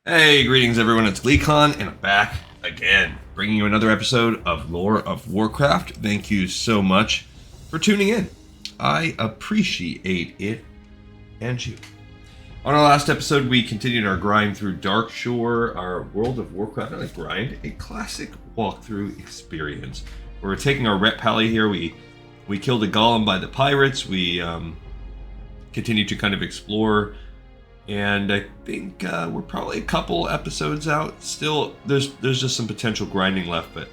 Hey, greetings everyone, it's Gleekon, and I'm back again, bringing you another episode of Lore of Warcraft. Thank you so much for tuning in. I appreciate it, and you. On our last episode, we continued our grind through Darkshore, our World of Warcraft, not a grind, a classic walkthrough experience. We're taking our rep pally here, we killed a golem by the pirates, we continued to kind of explore. And I think we're probably a couple episodes out. Still, there's just some potential grinding left, but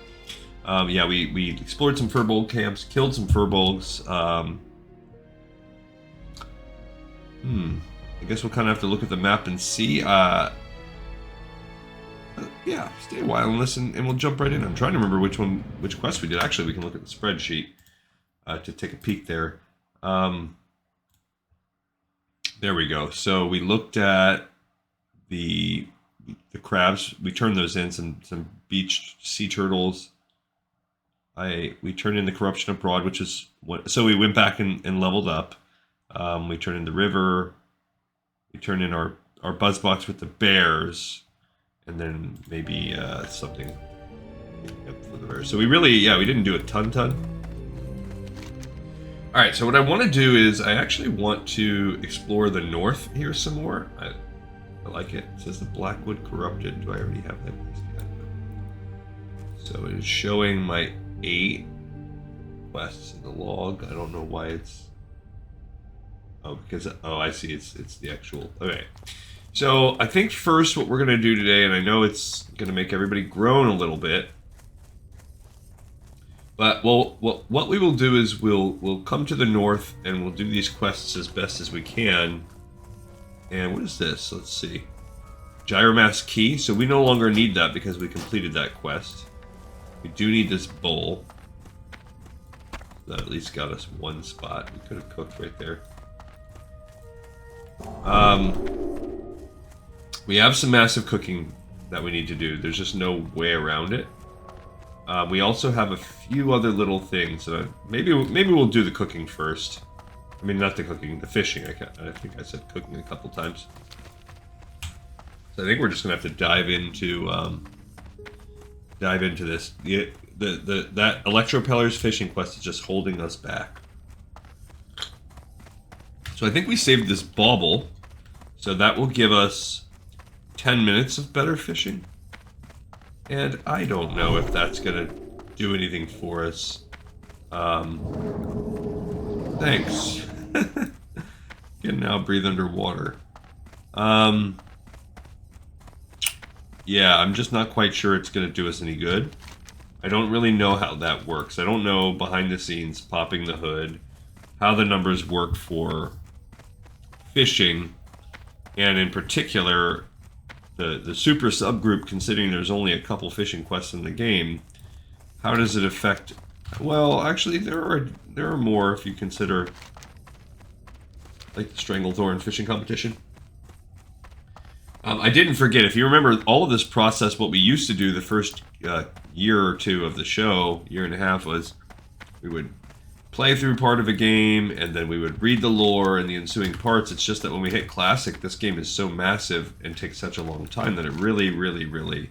yeah, we explored some furbolg camps, killed some furbolgs. I guess we'll kind of have to look at the map and see. Yeah, stay a while and listen, and we'll jump right in. I'm trying to remember which quest we did. Actually, we can look at the spreadsheet to take a peek there. There we go. So we looked at the crabs. We turned those in, some beached sea turtles. We turned in the corruption abroad, which is what. So we went back and leveled up. We turned in the river. We turned in our buzzbox with the bears, and then maybe something for the bears. So we didn't do a ton. Alright, so what I want to do is I actually want to explore the north here some more. I like it. It says the Blackwood Corrupted. Do I already have that? So it is showing my 8 quests in the log. I don't know why it's... Oh, because... Oh, I see. It's the actual... Okay. So I think first what we're going to do today, and I know it's going to make everybody groan a little bit, but what we will do is we'll come to the north and we'll do these quests as best as we can. And what is this? Let's see. Gyromass key. So we no longer need that because we completed that quest. We do need this bowl. That at least got us one spot. We could have cooked right there. We have some massive cooking that we need to do. There's just no way around it. We also have a few other little things. Maybe we'll do the cooking first. I mean, not the cooking, the fishing. I think I said cooking a couple times. So I think we're just gonna have to dive into this. That Electropellers fishing quest is just holding us back. So I think we saved this bauble, so that will give us 10 minutes of better fishing. And I don't know if that's going to do anything for us. Thanks. Can now breathe underwater. Yeah, I'm just not quite sure it's going to do us any good. I don't really know how that works. I don't know behind the scenes, popping the hood, how the numbers work for fishing, and in particular... The super subgroup, considering there's only a couple fishing quests in the game, how does it affect... Well, actually, there are more if you consider, like the Stranglethorn fishing competition. I didn't forget, if you remember all of this process, what we used to do the first year or two of the show, year and a half, was we would play through part of a game, and then we would read the lore and the ensuing parts. It's just that when we hit Classic, this game is so massive and takes such a long time that it really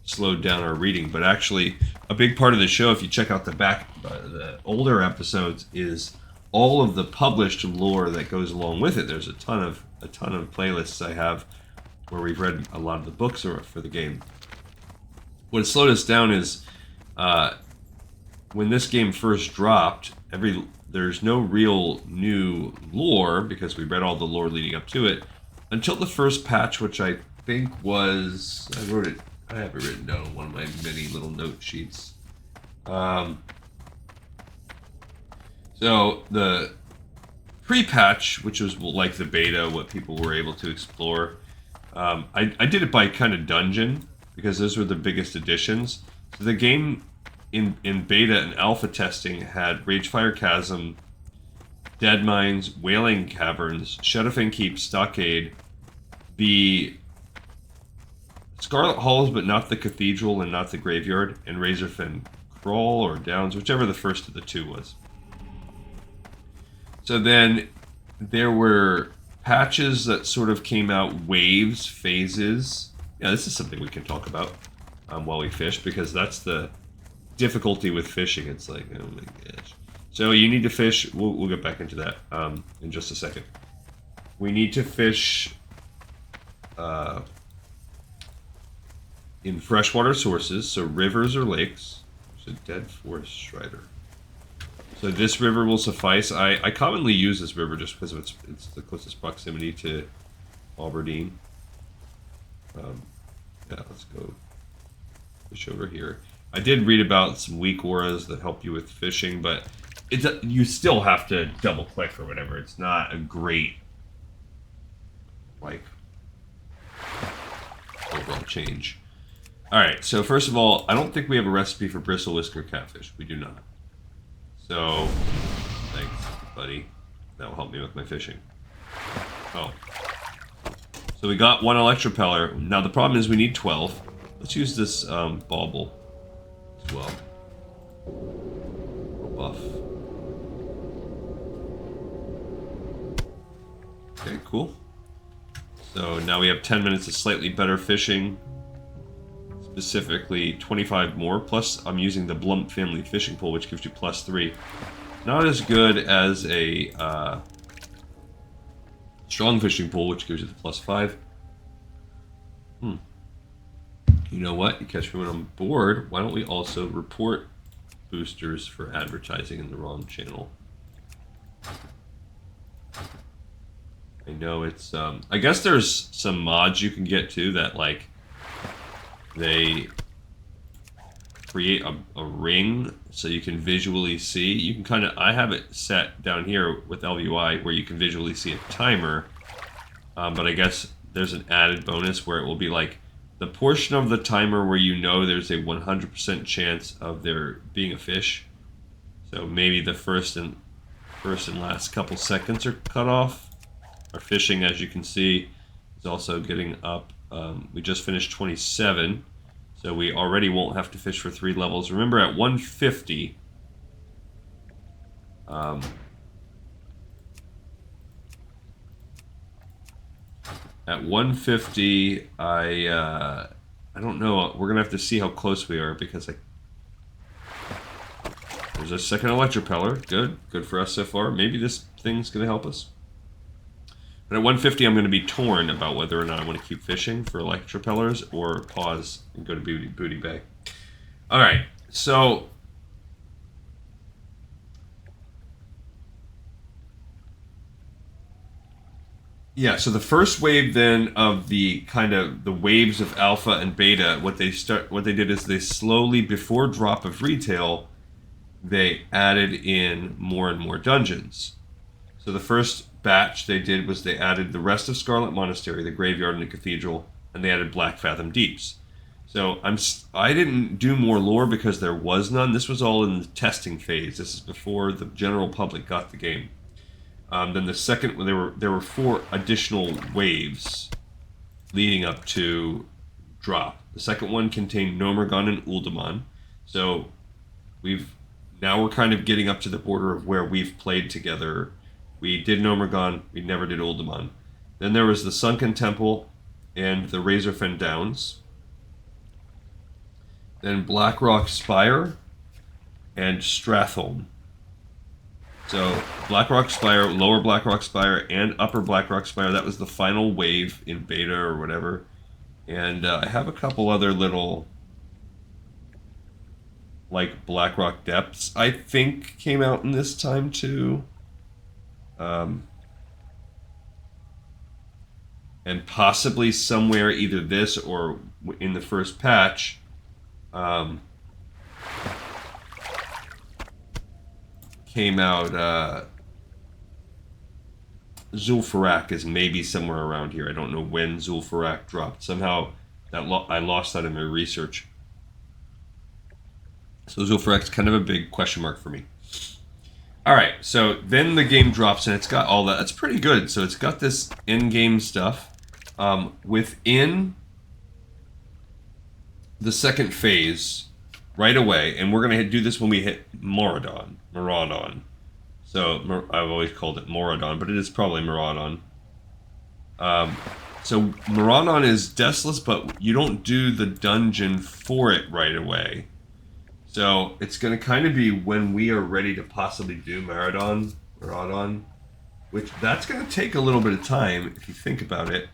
slowed down our reading. But actually, a big part of the show, if you check out the older episodes, is all of the published lore that goes along with it. There's a ton of playlists I have where we've read a lot of the books for the game. What has slowed us down is when this game first dropped, there's no real new lore, because we read all the lore leading up to it, until the first patch, which I think was... I have it written down on one of my many little note sheets. So, the pre-patch, which was like the beta, what people were able to explore, I did it by kind of dungeon, because those were the biggest additions. So the game... In beta and alpha testing had Ragefire Chasm, Dead Mines, Wailing Caverns, Shadowfang Keep, Stockade, the Scarlet Halls, but not the Cathedral and not the Graveyard, and Razorfen Crawl or Downs, whichever the first of the two was. So then there were patches that sort of came out waves, phases, Yeah, this is something we can talk about while we fish, because that's the difficulty with fishing. It's like, oh my gosh. So you need to fish. We'll get back into that in just a second. We need to fish in freshwater sources, so rivers or lakes. There's a dead forest strider. So this river will suffice. I commonly use this river just because of it's the closest proximity to Aberdeen. Yeah, let's go fish over here. I did read about some weak auras that help you with fishing, but you still have to double click or whatever. It's not a great, like, overall change. Alright, so first of all, I don't think we have a recipe for bristle whisker catfish. We do not. So, thanks, buddy. That will help me with my fishing. Oh. So we got one Electropeller. Now the problem is we need 12. Let's use this bauble as well. Buff. Okay, cool. So now we have 10 minutes of slightly better fishing. Specifically 25 more. Plus I'm using the Blump family fishing pole, which gives you +3. Not as good as a strong fishing pole, which gives you the +5. You know what? You catch me when I'm bored. Why don't we also report boosters for advertising in the wrong channel? I know it's I guess there's some mods you can get too that, like, they create a ring so you can visually see. You can kind of, I have it set down here with LVUI where you can visually see a timer, but I guess there's an added bonus where it will be like the portion of the timer where you know there's a 100% chance of there being a fish. So maybe the first and last couple seconds are cut off. Our fishing, as you can see, is also getting up. We just finished 27, so we already won't have to fish for 3 levels. Remember, at 150, I don't know. We're gonna have to see how close we are because there's a second Electropeller. Good for us so far. Maybe this thing's gonna help us. But at 150, I'm going to be torn about whether or not I want to keep fishing for Electropellers or pause and go to Booty Bay. Alright, so yeah, so the first wave then of the kind of the waves of alpha and beta, what they did is they slowly, before drop of retail, they added in more and more dungeons. So the first batch they did was they added the rest of Scarlet Monastery, the graveyard and the cathedral, and they added Black Fathom Deeps. So I didn't do more lore because there was none. This was all in the testing phase. This is before the general public got the game. Then the second, there were 4 additional waves leading up to drop. The second one contained Nomergon and Uldaman. So now we're kind of getting up to the border of where we've played together. We did Nomergon, we never did Uldaman. Then there was the Sunken Temple and the Razorfen Downs. Then Blackrock Spire and Stratholm. So Blackrock Spire, Lower Blackrock Spire, and Upper Blackrock Spire, that was the final wave in beta or whatever. And I have a couple other little, like Blackrock Depths, I think came out in this time too. And possibly somewhere either this or in the first patch, came out, Zul'Farrak is maybe somewhere around here. I don't know when Zul'Farrak dropped. Somehow I lost that in my research. So Zul'Farrak's kind of a big question mark for me. Alright, so then the game drops and it's got all that. That's pretty good. So it's got this in-game stuff. Within the second phase, right away, and we're going to do this when we hit Maraudon. So I've always called it Moradon, but it is probably Maraudon. So Maraudon is deathless, but you don't do the dungeon for it right away. So it's going to kind of be when we are ready to possibly do Maraudon, which that's going to take a little bit of time if you think about it,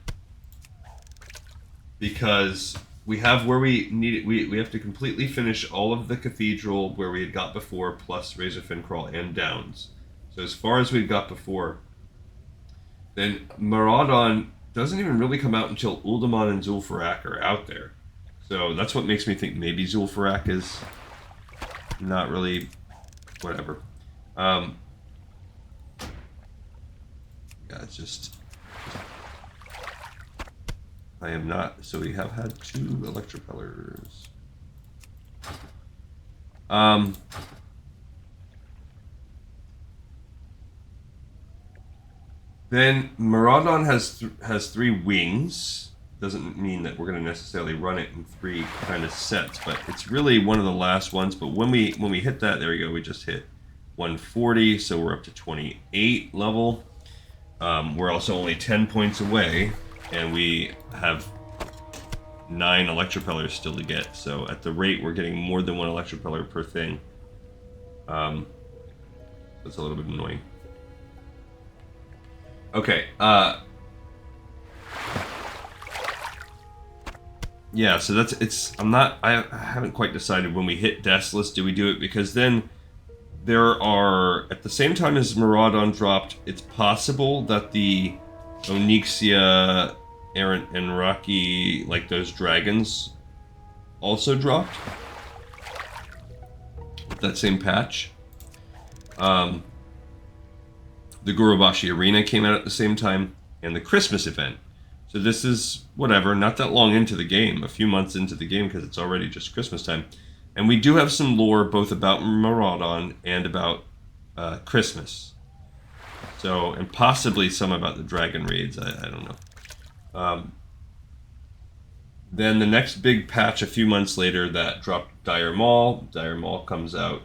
because we have where we need it. We have to completely finish all of the cathedral where we had got before, plus Razorfin Crawl and Downs. So as far as we've got before, then Maraudon doesn't even really come out until Uldaman and Zul'Farrak are out there. So that's what makes me think maybe Zul'Farrak is not really whatever. Yeah, it's just I am not. So we have had 2 Electropellers. Then Maraudon has 3 wings. Doesn't mean that we're going to necessarily run it in 3 kind of sets, but it's really one of the last ones. But when we hit that, there we go. We just hit 140, so we're up to 28 level. We're also only 10 points away, and we have 9 Electropellers still to get. So at the rate we're getting more than 1 Electropeller per thing, that's a little bit annoying. Okay, yeah, so I haven't quite decided when we hit Deathless, do we do it? Because then there are, at the same time as Maraudon dropped, it's possible that the Onyxia, Errant, and Rocky, like those dragons, also dropped. With that same patch. The Gurubashi Arena came out at the same time, and the Christmas event. So this is, whatever, not that long into the game, a few months into the game, because it's already just Christmas time. And we do have some lore both about Maraudon and about Christmas. So, and possibly some about the dragon raids, I don't know. Then the next big patch a few months later that dropped Dire Maul. Dire Maul comes out.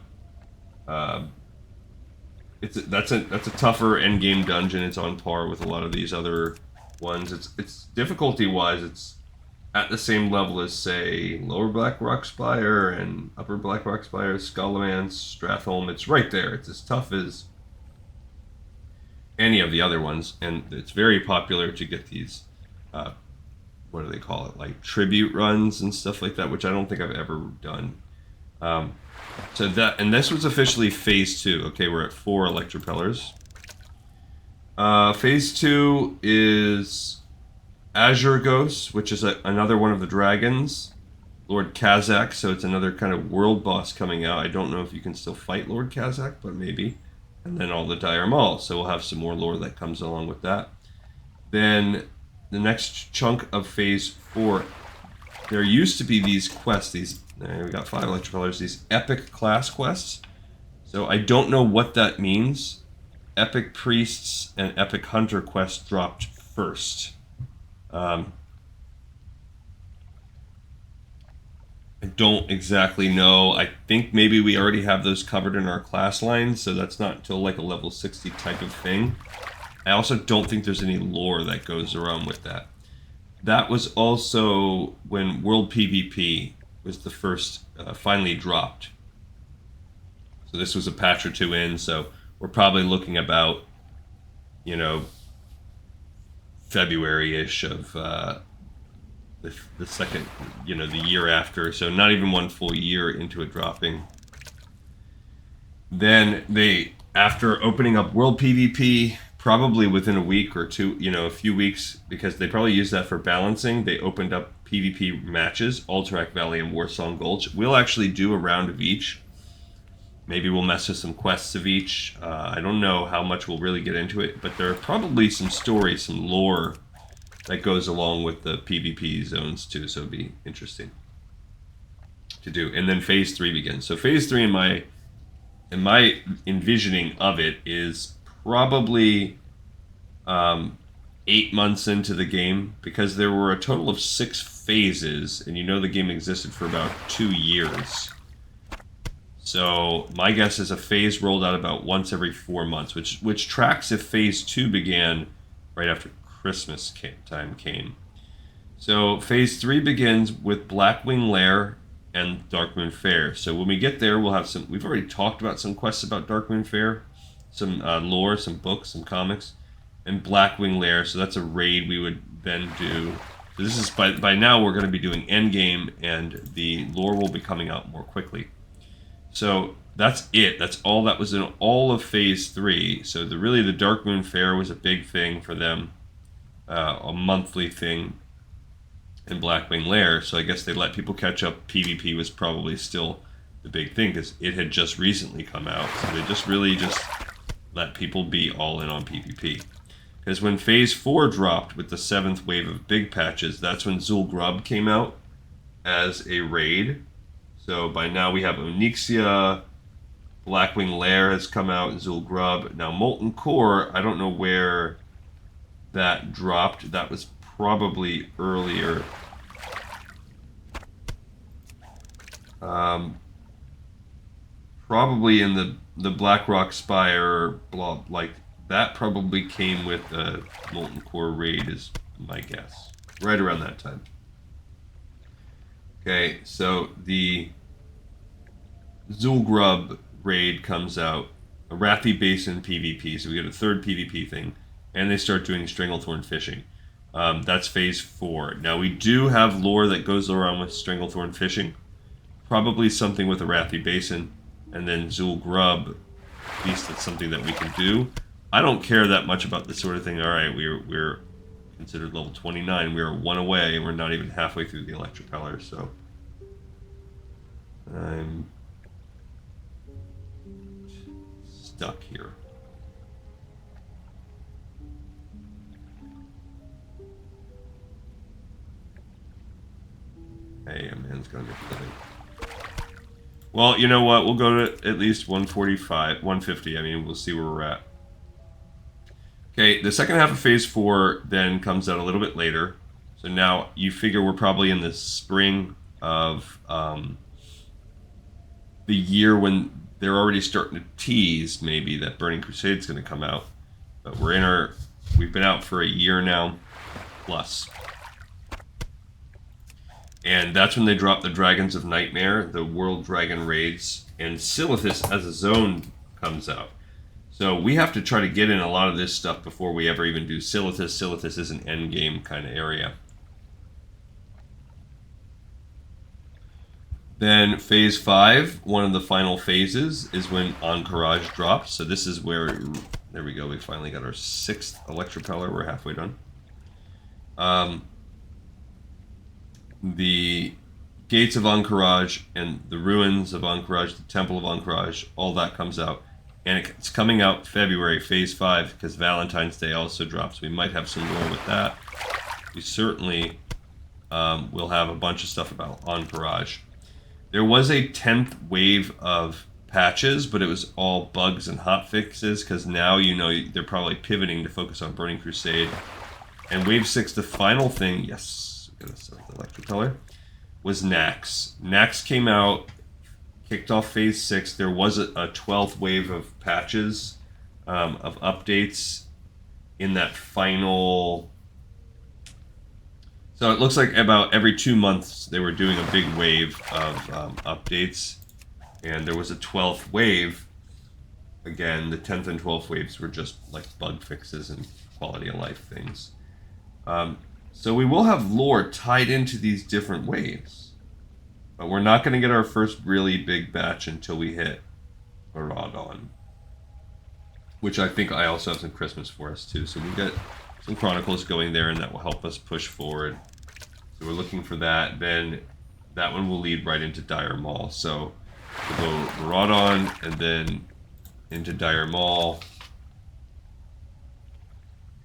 That's a tougher endgame dungeon. It's on par with a lot of these other ones. It's difficulty-wise, it's at the same level as, say, Lower Blackrock Spire and Upper Blackrock Spire, Skullomance, Stratholme. It's right there. It's as tough as any of the other ones, and it's very popular to get these, what do they call it, like tribute runs and stuff like that, which I don't think I've ever done. So that, and this was officially Phase 2. Okay, we're at 4 Electropellers. Phase 2 is Azure Ghost, which is another one of the dragons. Lord Kazakh, so it's another kind of world boss coming out. I don't know if you can still fight Lord Kazakh, but maybe. And then all the Dire Maul, so we'll have some more lore that comes along with that. Then the next chunk of Phase 4, there used to be these quests, we got 5 Electropellers, these epic class quests. So I don't know what that means. Epic Priests and Epic Hunter quests dropped first. I don't exactly know. I think maybe we already have those covered in our class lines, so that's not until like a level 60 type of thing. I also don't think there's any lore that goes around with that. That was also when World PvP was the first finally dropped. So this was a patch or 2 in, so we're probably looking about, February-ish of the second, the year after. So not even 1 full year into it dropping. Then after opening up World PvP, probably within a week or 2, a few weeks, because they probably used that for balancing, they opened up PvP matches, Alterac Valley and Warsong Gulch. We'll actually do a round of each. Maybe we'll mess with some quests of each. I don't know how much we'll really get into it, but there are probably some stories, some lore that goes along with the PvP zones too, so it'll be interesting to do. And then Phase 3 begins. So Phase 3 in my envisioning of it is probably 8 months into the game, because there were a total of 6 phases, and the game existed for about 2 years. So my guess is a phase rolled out about once every 4 months, which tracks if Phase 2 began right after Christmas time came. So phase 3 begins with Blackwing Lair and Darkmoon Faire. So when we get there, we'll have some. We've already talked about some quests about Darkmoon Faire, some lore, some books, some comics, and Blackwing Lair. So that's a raid we would then do. So this is by now we're going to be doing endgame, and the lore will be coming out more quickly. So that's it. That's all that was in all of phase 3. So the Darkmoon Faire was a big thing for them, a monthly thing. In Blackwing Lair, so I guess they let people catch up. PvP was probably still the big thing because it had just recently come out, so they just let people be all in on PvP. Because when Phase 4 dropped with the 7th wave of big patches, that's when Zul'Grub came out as a raid. So by now we have Onyxia, Blackwing Lair has come out, Zul'Grub. Now Molten Core, I don't know where that dropped. That was probably earlier. Probably in the Blackrock Spire, blah, like that probably came with the Molten Core raid is my guess. Right around that time. Okay, so the Zul'Grub raid comes out, a Wrathy Basin PvP, so we get a third PvP thing, and they start doing Stranglethorn fishing. That's phase 4. Now we do have lore that goes around with Stranglethorn fishing. Probably something with a Wrathy Basin. And then Zul'Grub, at least that's something that we can do. I don't care that much about this sort of thing. Alright, we're considered level 29. We are 1 away. We're not even halfway through the Electropellers, so I'm stuck here. Hey, a man's gonna make a living. Well, you know what? We'll go to at least 145, 150. I mean, we'll see where we're at. Okay, the second half of Phase 4 then comes out a little bit later. So now you figure we're probably in the spring of the year when they're already starting to tease maybe that Burning Crusade's going to come out. But we've been out for a year now, plus. And that's when they drop the Dragons of Nightmare, the World Dragon raids, and Silithus as a zone comes out. So we have to try to get in a lot of this stuff before we ever even do Silithus. Silithus is an endgame kind of area. Then Phase 5, one of the final phases, is when Encourage drops. So this is where, there we go, we finally got our 6th Electropeller. We're halfway done. The Gates of Encourage and the Ruins of Encourage, the Temple of Encourage, all that comes out. And it's coming out February, Phase 5, because Valentine's Day also drops. We might have some more with that. We certainly will have a bunch of stuff about Encourage. There was a 10th wave of patches, but it was all bugs and hotfixes, because now you know they're probably pivoting to focus on Burning Crusade. And Wave 6, the final thing, yes, the Electropeller, was Nax. Nax came out, kicked off Phase 6. There was a 12th wave of patches, of updates in that final. So it looks like about every 2 months they were doing a big wave of updates. And there was a 12th wave. Again, the 10th and 12th waves were just like bug fixes and quality of life things. So we will have lore tied into these different waves. But we're not going to get our first really big batch until we hit Maraudon. Which I think I also have some Christmas for us too. So we'll get some Chronicles going there and that will help us push forward. So we're looking for that. Then that one will lead right into Dire Maul. So we'll go Maraudon and then into Dire Maul.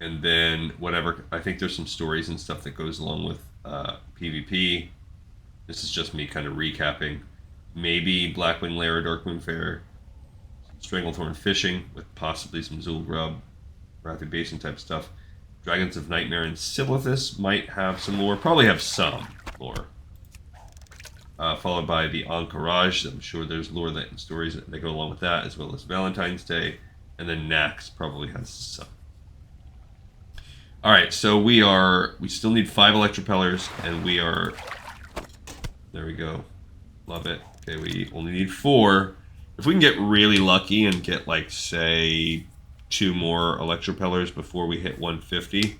And then whatever, I think there's some stories and stuff that goes along with PvP. This is just me kind of recapping. Maybe Blackwing Lair or Darkmoon Faire. Stranglethorn fishing with possibly some Zul'Grub, Wrathy Basin type stuff. Dragons of Nightmare and Silithus might have some lore. Probably have some lore. Followed by the Encourage. I'm sure there's lore and stories that go along with that, as well as Valentine's Day. And then Nax probably has some. Alright, so we still need 5 Electropellers, and we are... There we go. Love it. Okay, we only need 4. If we can get really lucky and get, like, say, 2 more Electropellers before we hit 150,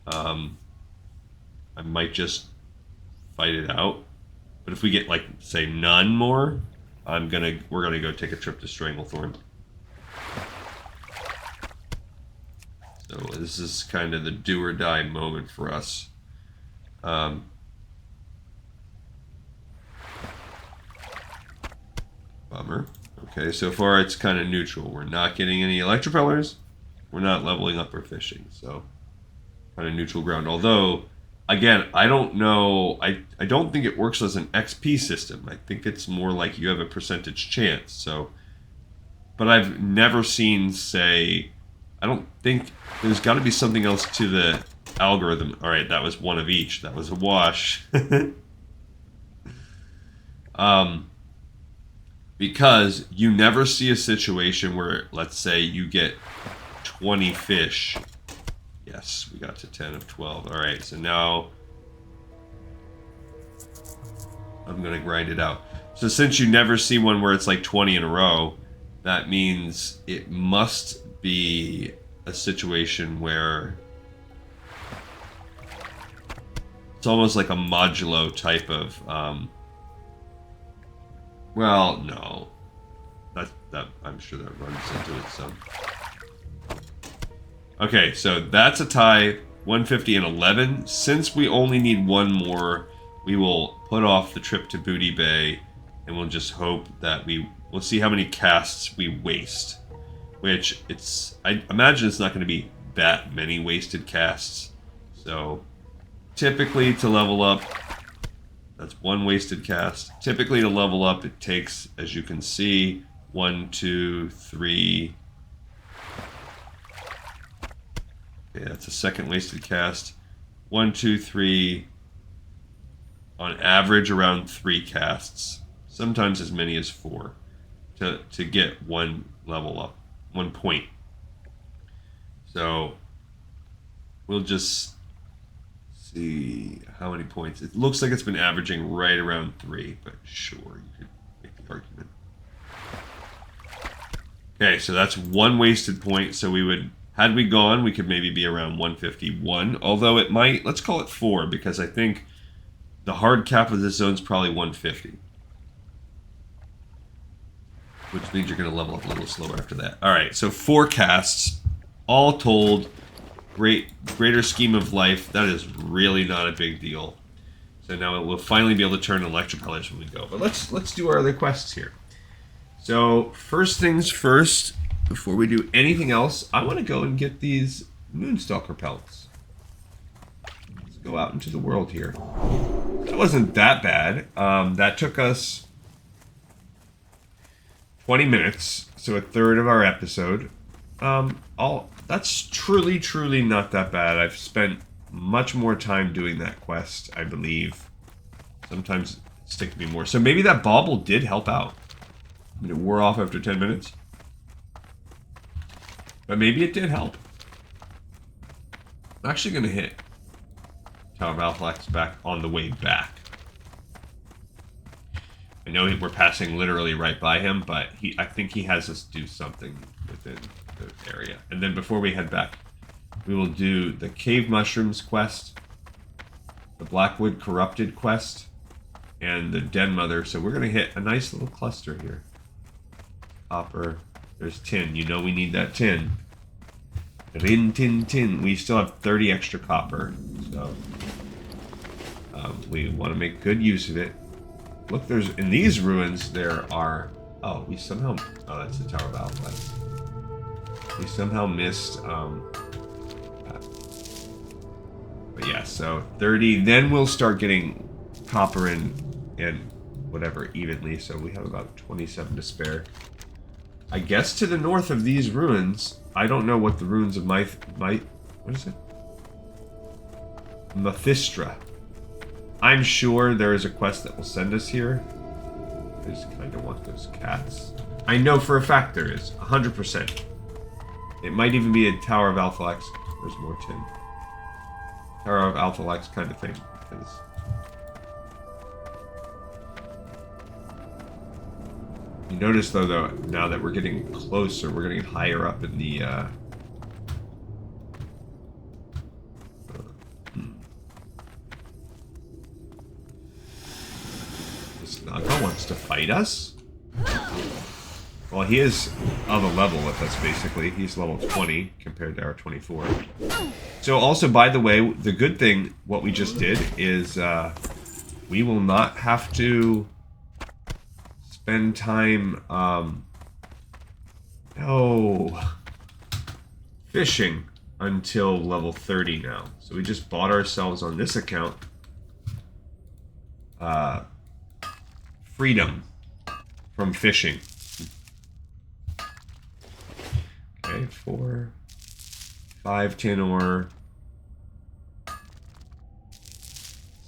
I might just fight it out. But if we get, like, say, none more, we're gonna go take a trip to Stranglethorn. So this is kind of the do or die moment for us. Bummer. Okay, so far it's kind of neutral. We're not getting any Electropellers. We're not leveling up or fishing. So kind of neutral ground. Although, again, I don't know. I don't think it works as an XP system. I think it's more like you have a percentage chance. So, but I've never seen, say... I don't think there's got to be something else to the algorithm. All right, that was one of each. That was a wash. Because you never see a situation where, let's say, you get 20 fish. Yes, we got to 10 of 12. All right, so now I'm going to grind it out. So since you never see one where it's like 20 in a row, that means it must be a situation where it's almost like a modulo type of well, no, that I'm sure that runs into it some. Okay, so that's a tie, 150 and 11. Since we only need one more, we will put off the trip to Booty Bay, and we'll just hope that we'll see how many casts we waste. Which, I imagine it's not going to be that many wasted casts. So, typically to level up, that's 1 wasted cast. Typically to level up, it takes, as you can see, 1, 2, 3. Okay, that's a second wasted cast. 1, 2, 3. On average, around 3 casts. Sometimes as many as 4 to get 1 level up. 1 point. So we'll just see how many points. It looks like it's been averaging right around 3, but sure, you could make the argument. Okay, so that's 1 wasted point. So we would, had we gone, we could maybe be around 151. Although it might, let's call it 4, because I think the hard cap of this zone is probably 150. Which means you're going to level up a little slower after that. Alright, so 4 casts. All told, greater scheme of life. That is really not a big deal. So now we'll finally be able to turn Electropellers when we go. But let's do our other quests here. So, first things first, before we do anything else, I want to go and get these Moonstalker pelts. Let's go out into the world here. That wasn't that bad. That took us 20 minutes, so a third of our episode. That's truly not that bad. I've spent much more time doing that quest, I believe. Sometimes it's taken me more. So maybe that bauble did help out. I mean, it wore off after 10 minutes. But maybe it did help. I'm actually going to hit Tower of Althalaxx back on the way back. I know we're passing literally right by him, but I think he has us do something within the area. And then before we head back, we will do the Cave Mushrooms quest, the Blackwood Corrupted quest, and the Den Mother. So we're going to hit a nice little cluster here. Copper. There's tin. You know we need that tin. Rin, tin, tin. We still have 30 extra copper. So we want to make good use of it. Look, there's in these ruins there are. Oh, we somehow. Oh, that's the Tower of Althalaxx. We somehow missed. But yeah, so 30. Then we'll start getting copper and whatever evenly. So we have about 27 to spare. I guess to the north of these ruins. I don't know what the ruins of what is it? Methistra. I'm sure there is a quest that will send us here. I just kind of want those cats. I know for a fact there is. 100%. It might even be a Tower of Althalaxx. There's more tin. Tower of Althalaxx kind of thing. Because you notice though, now that we're getting closer, we're getting higher up in the This Naka wants to fight us? Well, he is of a level with us, basically. He's level 20 compared to our 24. So also, by the way, the good thing, what we just did, is we will not have to spend time, fishing until level 30 now. So we just bought ourselves on this account, freedom from fishing. Okay, 4, 5 tin ore,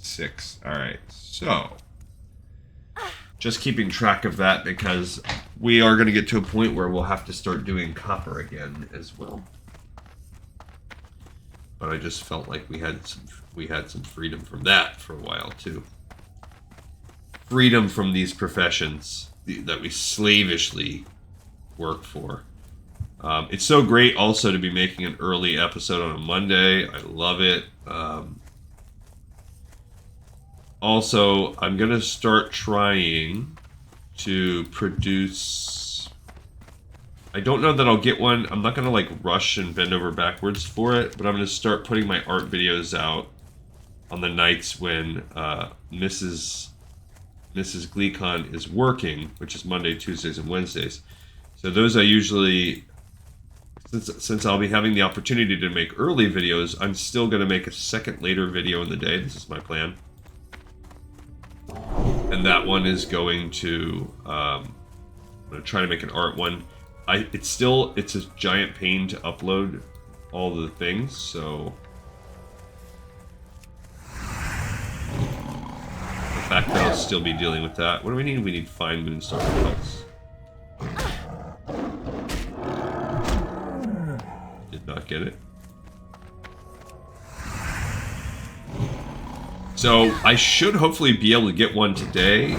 6. Alright, so just keeping track of that because we are going to get to a point where we'll have to start doing copper again as well. But I just felt like we had some freedom from that for a while too. Freedom from these professions that we slavishly work for. It's so great also to be making an early episode on a Monday. I love it. Also, I'm going to start trying to produce... I don't know that I'll get one. I'm not going to like rush and bend over backwards for it, but I'm going to start putting my art videos out on the nights when Mrs. Gleecon is working, which is Monday, Tuesdays, and Wednesdays. So those I usually... Since I'll be having the opportunity to make early videos, I'm still going to make a second later video in the day. This is my plan. And that one is going to... I'm going to try to make an art one. It's a giant pain to upload all the things, so... The fact that I'll still be dealing with that. What do we need? We need fine moonstar pelts. Did not get it. So I should hopefully be able to get one today.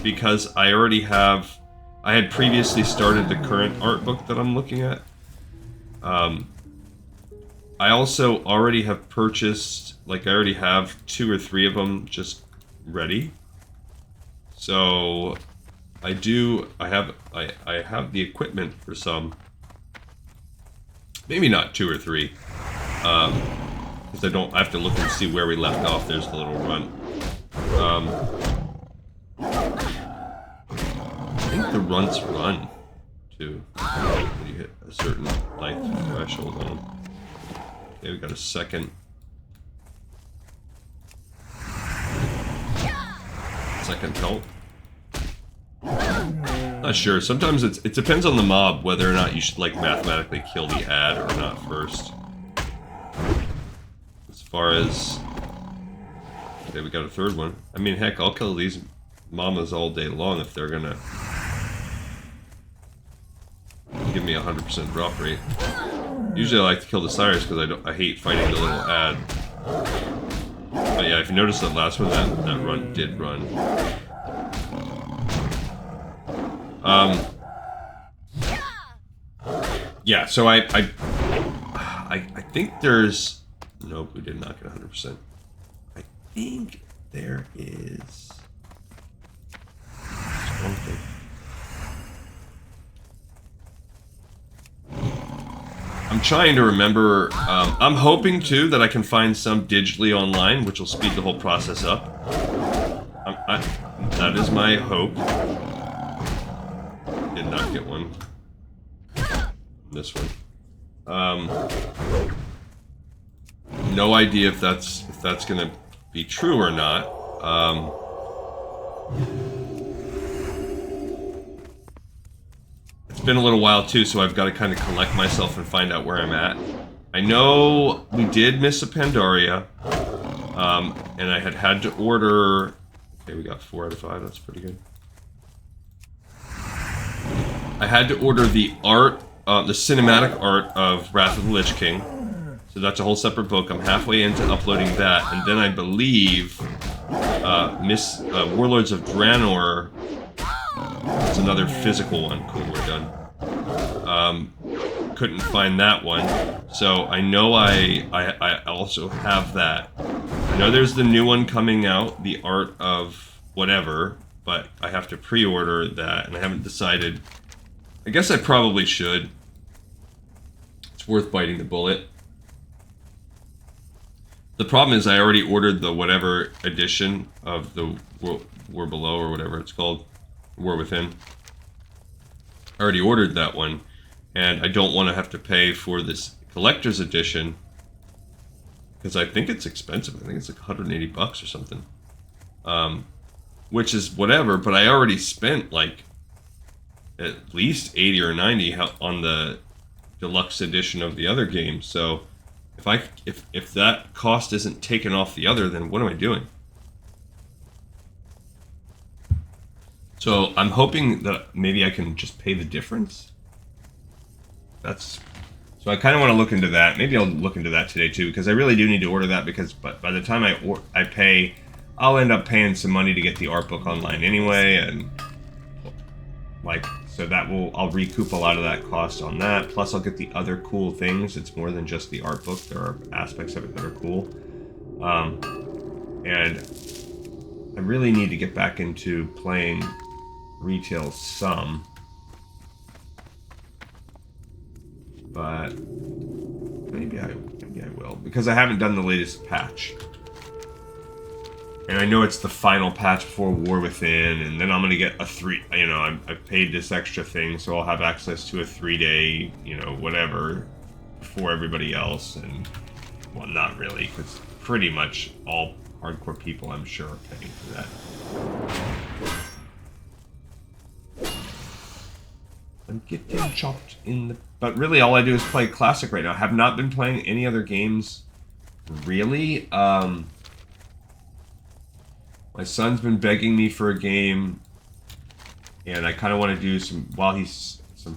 Because I already have... I had previously started the current art book that I'm looking at. I also already have purchased, like I already have 2 or 3 of them just ready. So I have the equipment for some. Maybe not 2 or 3. Because I have to look and see where we left off. There's the little run. I think the runs run, too, when you hit a certain length threshold on them. Okay, we got a second pelt. Not sure. Sometimes it depends on the mob whether or not you should like mathematically kill the ad or not first. As far as... Okay, we got a third one. I mean, heck, I'll kill these mamas all day long if they're gonna give me a 100% drop rate. Usually I like to kill the sires because I hate fighting the little ad. But yeah, if you notice that last one, that run did run. Yeah, so I think there's... Nope, we did not get 100%. I think there is... one thing. I'm trying to remember. I'm hoping too that I can find some digitally online, which will speed the whole process up. That is my hope. Did not get one. This one. No idea if that's gonna be true or not. It's been a little while too, so I've got to kind of collect myself and find out where I'm at. I know we did miss a Pandaria, and I had to order... Okay, we got 4 out of 5, that's pretty good. I had to order the art, the cinematic art of Wrath of the Lich King, So that's a whole separate book. I'm halfway into uploading that, and then I believe Warlords of Draenor. It's another physical one. Cool, we're done. Couldn't find that one, so I know I also have that. I know there's the new one coming out, the Art of whatever, but I have to pre-order that, and I haven't decided. I guess I probably should. It's worth biting the bullet. The problem is I already ordered the whatever edition of the War Below, or whatever it's called, War Within. I already ordered that one, and I don't want to have to pay for this collector's edition, because I think it's expensive. I think it's like 180 bucks or something. Which is whatever, but I already spent like at least 80 or 90 on the deluxe edition of the other game. So if that cost isn't taken off the other, then what am I doing? So I'm hoping that maybe I can just pay the difference. So I kind of want to look into that. Maybe I'll look into that today too, because I really do need to order that, because by the time I pay, I'll end up paying some money to get the art book online anyway, and like, so I'll recoup a lot of that cost on that. Plus I'll get the other cool things. It's more than just the art book. There are aspects of it that are cool. And I really need to get back into playing retail some. But maybe I will, because I haven't done the latest patch. And I know it's the final patch before War Within, and then I'm going to get I've paid this extra thing, so I'll have access to a 3-day, whatever, before everybody else. And, well, not really, because pretty much all hardcore people, I'm sure, are paying for that. I'm getting chopped in the... But really, all I do is play Classic right now. I have not been playing any other games, really. My son's been begging me for a game, and I kind of want to do some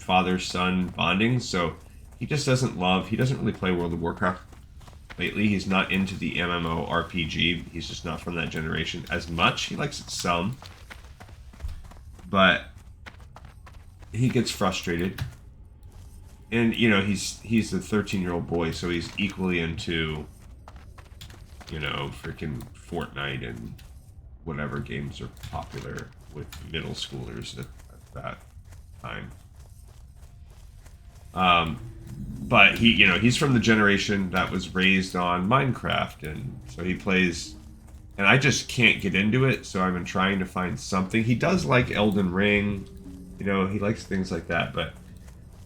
father-son bonding. So he doesn't really play World of Warcraft lately. He's not into the MMORPG. He's just not from that generation as much. He likes it some, but he gets frustrated. And he's a 13-year-old boy, so he's equally into freaking Fortnite and whatever games are popular with middle schoolers at that time. But he's from the generation that was raised on Minecraft, and so he plays, and I just can't get into it, so I've been trying to find something. He does like Elden Ring, he likes things like that, but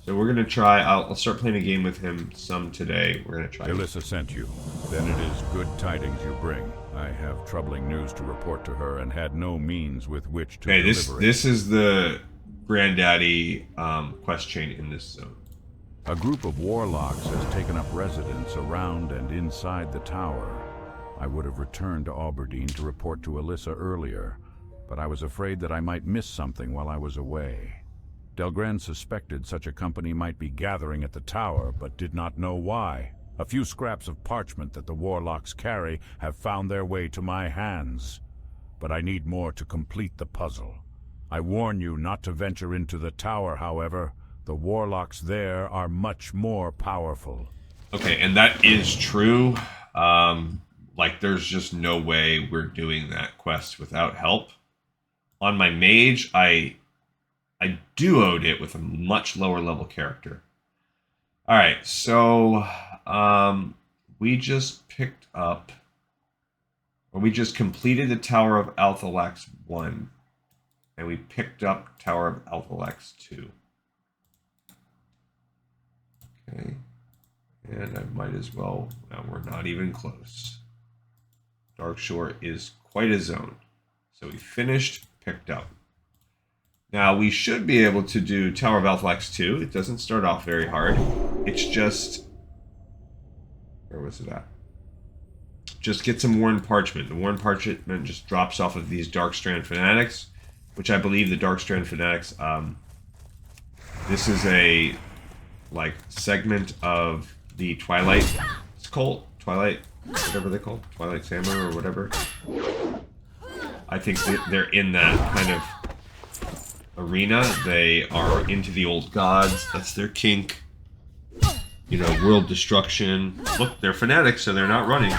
so we're gonna try. I'll start playing a game with him some today. We're gonna try. Alyssa sent you. Then it is good tidings you bring. I have troubling news to report to her, and had no means with which to deliver it. This is the granddaddy quest chain in this zone. A group of warlocks has taken up residence around and inside the tower. I would have returned to Auberdine to report to Alyssa earlier, but I was afraid that I might miss something while I was away. Delgren suspected such a company might be gathering at the tower, but did not know why. A few scraps of parchment that the warlocks carry have found their way to my hands. But I need more to complete the puzzle. I warn you not to venture into the tower, however. The warlocks there are much more powerful. Okay, and that is true. There's just no way we're doing that quest without help. On my mage, I duoed it with a much lower level character. Alright, so we just completed the Tower of Althalaxx 1, and we picked up Tower of Althalaxx 2. Okay, and I might as well, now we're not even close. Darkshore is quite a zone. So we finished, picked up. Now, we should be able to do Tower of Althalaxx 2. It doesn't start off very hard. It's just... Where was it at? Just get some Worn Parchment. The Worn Parchment just drops off of these Darkstrand Fanatics, which I believe the Darkstrand Fanatics... this is a, segment of the Twilight cult, Twilight, whatever they call it, Twilight Hammer or whatever. I think they're in that kind of arena. They are into the old gods. That's their kink. You know, world destruction. Look, they're fanatics, so they're not running.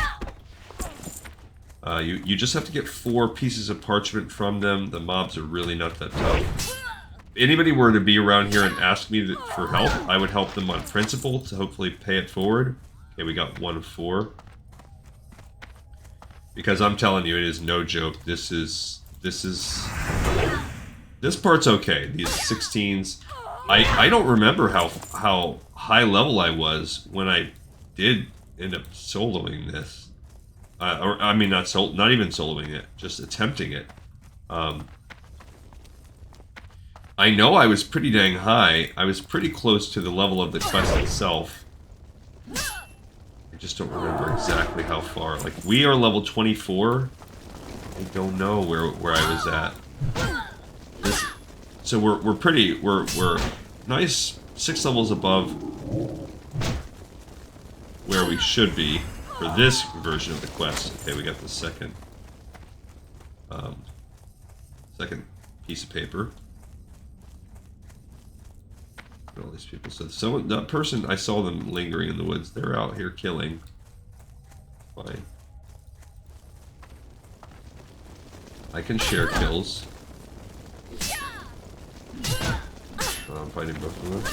You just have to get 4 pieces of parchment from them. The mobs are really not that tough. If anybody were to be around here and ask me for help, I would help them on principle to hopefully pay it forward. Okay, we got 1 of 4. Because I'm telling you, it is no joke. This part's okay. These 16s. I don't remember how high level I was when I did end up soloing this. Or I mean, not even soloing it, just attempting it. I know I was pretty dang high. I was pretty close to the level of the quest itself. I just don't remember exactly how far. Like, we are level 24. I don't know where I was at. So we're nice 6 levels above where we should be for this version of the quest. Okay, we got the second piece of paper. All these people. So that person, I saw them lingering in the woods. They're out here killing. Fine. I can share kills. I'm fighting both of them.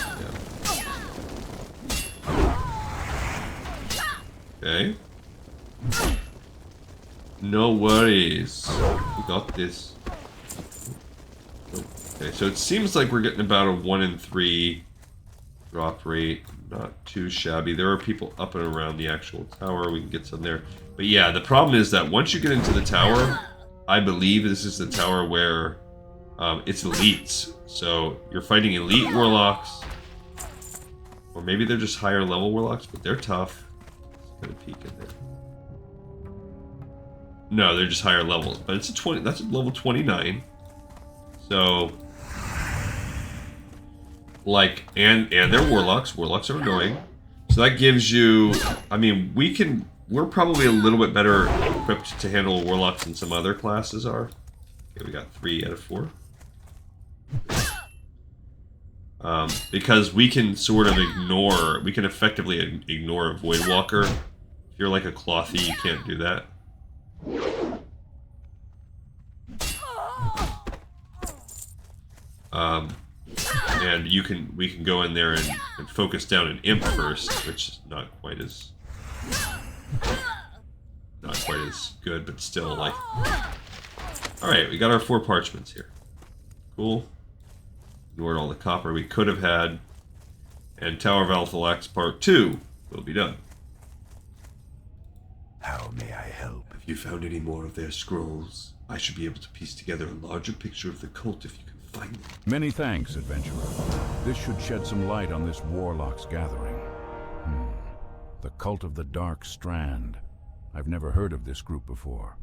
Yeah. Okay. No worries. We got this. Okay, so it seems like we're getting about a 1 in 3 drop rate. Not too shabby. There are people up and around the actual tower. We can get some there. But yeah, the problem is that once you get into the tower, I believe this is the tower where it's elites. So you're fighting elite warlocks. Or maybe they're just higher level warlocks, but they're tough. Let's get a peek in there. No, they're just higher levels. But it's a 20. That's a level 29. So, like, and they're warlocks. Warlocks are annoying. So that gives you, I mean, we're probably a little bit better equipped to handle warlocks than some other classes are. Okay, we got 3 out of 4. Because we can sort of ignore, we can effectively ignore a Void Walker. If you're like a Clothy, you can't do that. And we can go in there and focus down an imp first, which is not quite as good, but still, like. All right, we got our 4 parchments here. Cool. Ignored all the copper we could have had, and Tower of Althalaxx Part 2 will be done. How may I help? Have you found any more of their scrolls? I should be able to piece together a larger picture of the cult if you can find them. Many thanks, adventurer. This should shed some light on this warlock's gathering. The cult of the Dark Strand. I've never heard of this group before.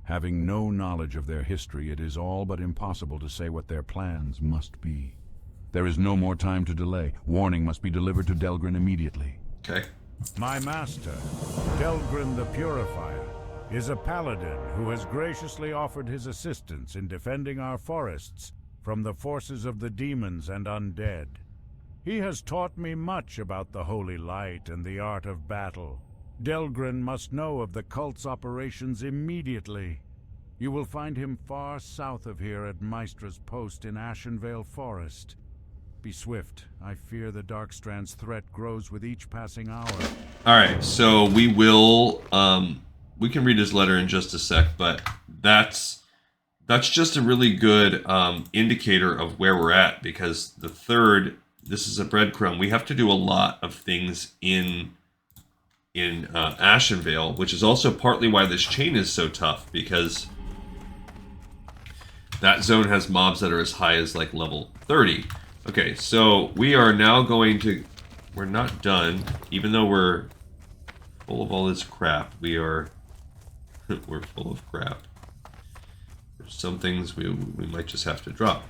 Having no knowledge of their history, it is all but impossible to say what their plans must be. There is no more time to delay. Warning must be delivered to Delgrin immediately. Okay. My master, Delgrin the Purifier, is a paladin who has graciously offered his assistance in defending our forests from the forces of the demons and undead. He has taught me much about the holy light and the art of battle. Delgrin must know of the cult's operations immediately. You will find him far south of here at Maestra's post in Ashenvale Forest. Be swift. I fear the Darkstrand's threat grows with each passing hour. Alright, so we will, we can read his letter in just a sec, but that's just a really good indicator of where we're at, because the third, this is a breadcrumb. We have to do a lot of things in Ashenvale, which is also partly why this chain is so tough, because that zone has mobs that are as high as like level 30. Okay, so we are now going to, we're not done, even though we're full of all this crap. We're full of crap. There's some things we might just have to drop.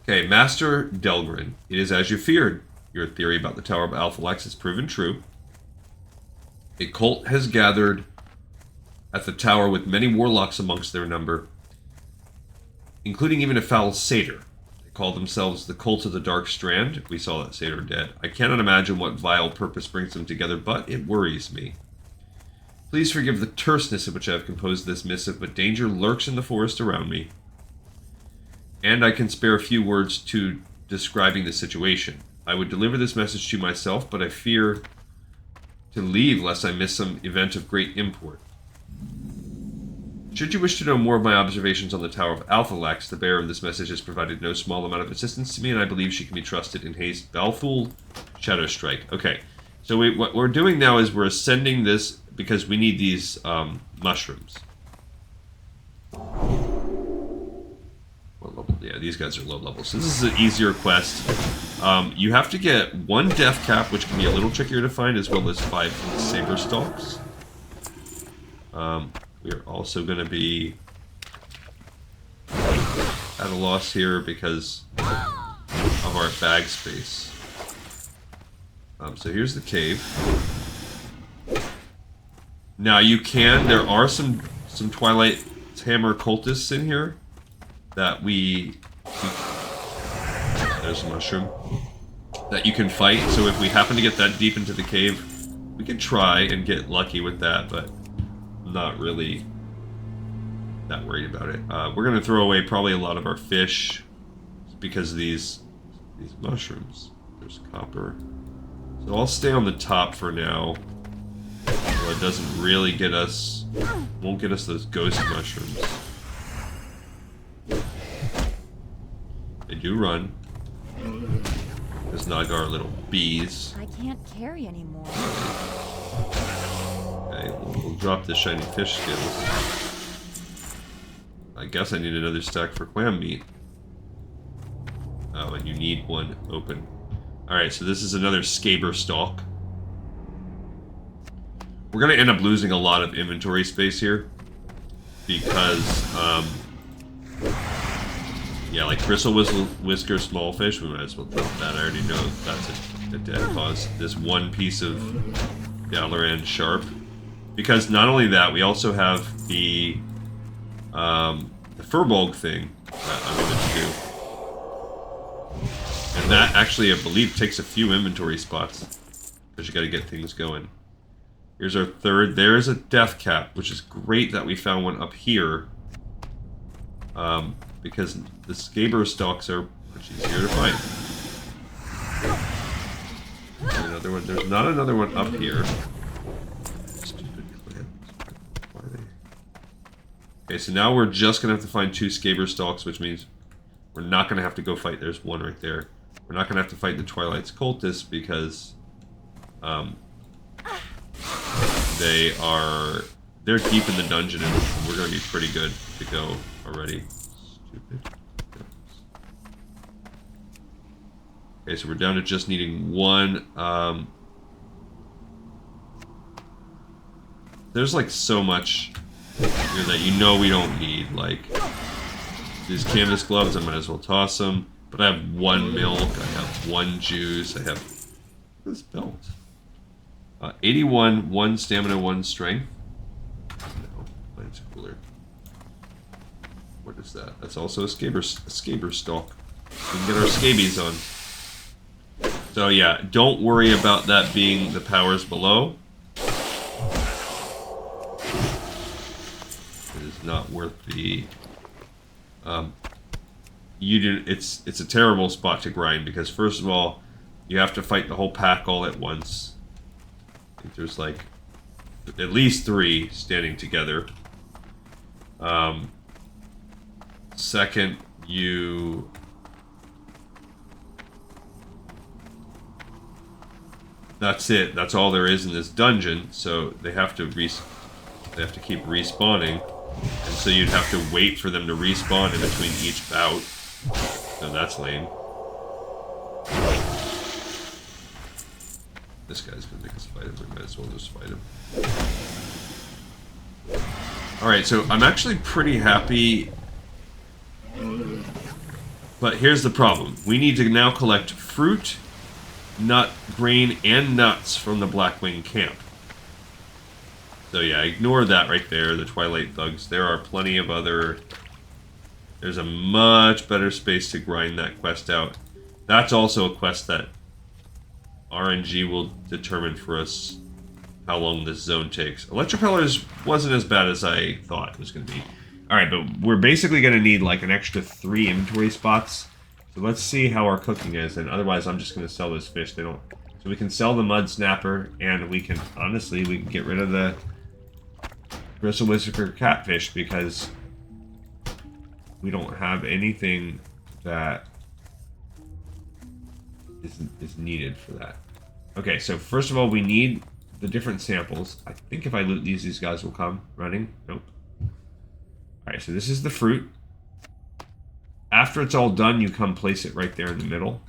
Okay, Master Delgrin, it is as you feared. Your theory about the Tower of Althalaxx is proven true. A cult has gathered at the tower with many warlocks amongst their number, including even a foul satyr. They call themselves the Cult of the Dark Strand. We saw that satyr dead. I cannot imagine what vile purpose brings them together, but it worries me. Please forgive the terseness in which I have composed this missive, but danger lurks in the forest around me. And I can spare a few words to describing the situation. I would deliver this message to myself, but I fear to leave lest I miss some event of great import. Should you wish to know more of my observations on the Tower of Althalaxx, the bearer of this message has provided no small amount of assistance to me, and I believe she can be trusted in haste. Balfool Shadowstrike. Okay, so what we're doing now is we're ascending this because we need these mushrooms. What level? Yeah, these guys are low level, so this is an easier quest. You have to get 1 death cap, which can be a little trickier to find, as well as 5 saber stalks. We're also going to be at a loss here because of our bag space. So here's the cave. Now there are some Twilight Hammer cultists in here that there's a mushroom that you can fight. So if we happen to get that deep into the cave, we can try and get lucky with that, but I'm not really that worried about it. We're gonna throw away probably a lot of our fish because of these mushrooms. There's copper. So I'll stay on the top for now. Well, it doesn't really get us, won't get us those ghost mushrooms. They do run. There's Nagar little bees. I can't carry anymore. Okay, we'll drop the shiny fish scales. I guess I need another stack for clam meat. Oh, and you need 1 open. Alright, so this is another Scaber Stalk. We're going to end up losing a lot of inventory space here. Because, yeah, like Bristle Whisker Smallfish, we might as well drop that. I already know that's a dead cause. This 1 piece of Dalaran Sharp. Because not only that, we also have the Furbolg thing that I wanted to do. And that actually, I believe, takes a few inventory spots. Because you gotta get things going. Here's our third. There is a death cap, which is great that we found one up here. Because the Scaber stalks are much easier to find. Another one. There's not another one up here. Stupid clams. Why are they? Okay, so now we're just gonna have to find 2 Scaber stalks, which means we're not gonna have to go fight. There's one right there. We're not gonna have to fight the Twilight's cultists because they're deep in the dungeon and we're gonna be pretty good to go already. Stupid. Okay, so we're down to just needing 1. There's like so much here that you know we don't need. Like these canvas gloves, I might as well toss them. But I have 1 milk, I have 1 juice, I have this belt. 81, 1 stamina, 1 strength. No, mine's cooler. What is that? That's also a Scaber stalk. We can get our scabies on. So yeah, don't worry about that being the powers below. It is not worth the it's a terrible spot to grind because first of all, you have to fight the whole pack all at once. I think there's like at least 3 standing together. Second, that's it. That's all there is in this dungeon. So they have to keep respawning, and so you'd have to wait for them to respawn in between each bout. So that's lame. This guy's gonna make us fight him. We might as well just fight him. Alright, so I'm actually pretty happy. But here's the problem. We need to now collect fruit, nut, grain, and nuts from the Blackwing camp. So yeah, ignore that right there, the Twilight Thugs. There are plenty of other... There's a much better space to grind that quest out. That's also a quest that RNG will determine for us how long this zone takes. Electropellers wasn't as bad as I thought it was going to be. Alright, but we're basically going to need like an extra 3 inventory spots. So let's see how our cooking is, and otherwise I'm just going to sell those fish. They don't... So we can sell the mud snapper, and we can, honestly, we can get rid of the bristle whisker catfish because we don't have anything that is needed for that. Okay, so first of all, we need the different samples. I think if I loot these guys will come running. Nope. Alright, so this is the fruit. After it's all done, you come place it right there in the middle.